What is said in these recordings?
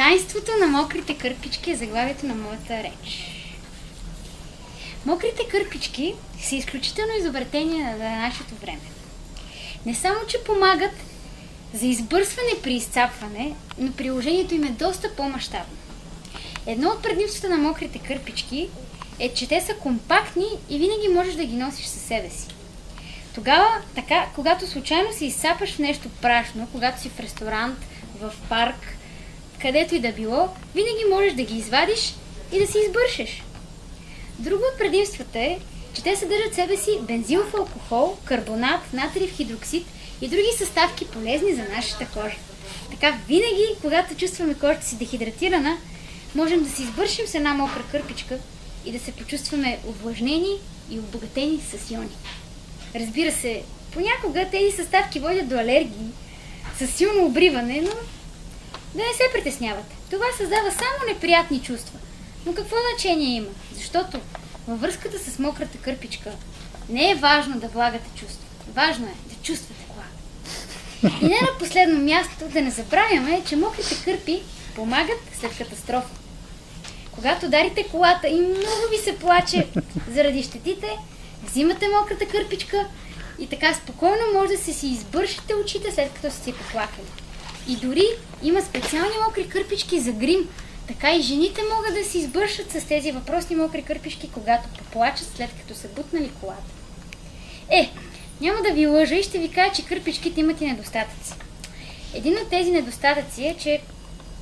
Тайнството на мокрите кърпички е заглавието на моята реч. Мокрите кърпички са изключително изобретение на нашето време. Не само, че помагат за избърсване при изцапване, но приложението им е доста по-мащабно. Едно от предимствата на мокрите кърпички е, че те са компактни и винаги можеш да ги носиш със себе си. Тогава, така, когато случайно се изсапаш в нещо прашно, когато си в ресторант, в парк, където и да било, винаги можеш да ги извадиш и да си избършеш. Друго от предимствата е, че те съдържат в себе си бензилов алкохол, карбонат, натриев хидроксид и други съставки полезни за нашата кожа. Така винаги, когато чувстваме кожата си дехидратирана, можем да си избършим с една мокра кърпичка и да се почувстваме увлажнени и обогатени с иони. Разбира се, понякога тези съставки водят до алергии, със силно обриване, но да не се притеснявате. Това създава само неприятни чувства. Но какво значение има? Защото във връзката с мократа кърпичка не е важно да влагате чувства. Важно е да чувствате влага. И не на последно място да не забравяме, че мокрите кърпи помагат след катастрофа. Когато дарите колата и много ви се плаче заради щетите, взимате мократа кърпичка и така спокойно може да си избършите очите, след като сте си поплакали. И дори има специални мокри кърпички за грим. Така и жените могат да си избършат с тези въпросни мокри кърпички, когато поплачат, след като са бутнали колата. Няма да ви лъжа и ще ви кажа, че кърпичките имат и недостатъци. Един от тези недостатъци е, че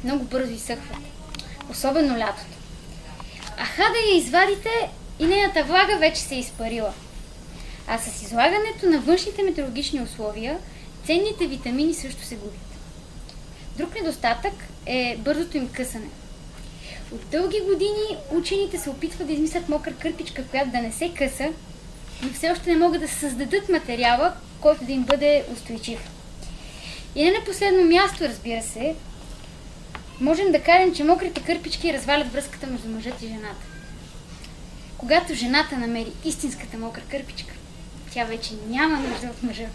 много бързо изсъхват. Особено лятото. Аха да я извадите и нейната влага вече се е изпарила. А с излагането на външните метеорологични условия, ценните витамини също се губят. Друг недостатък е бързото им късане. От дълги години учените се опитват да измислят мокра кърпичка, която да не се къса, но все още не могат да създадат материала, който да им бъде устойчив. И не на последно място, разбира се, можем да кажем, че мокрите кърпички развалят връзката между мъжът и жената. Когато жената намери истинската мокра кърпичка, тя вече няма нужда от мъжа.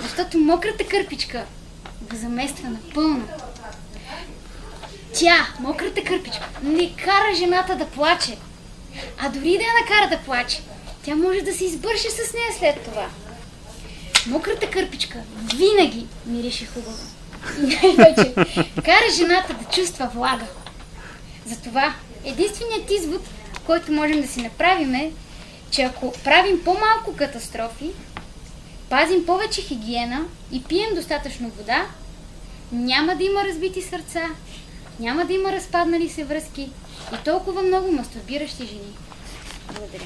Защото мократа кърпичка го замества напълно. Тя, мократа кърпичка, не кара жената да плаче, а дори да я накара да плаче, тя може да се избърше с нея след това. Мократа кърпичка винаги мирише хубаво. И най-вече кара жената да чувства влага. Затова единственият извод, който можем да си направим е, че ако правим по-малко катастрофи, пазим повече хигиена и пием достатъчно вода, няма да има разбити сърца, няма да има разпаднали се връзки и толкова много мастурбиращи жени. Благодаря.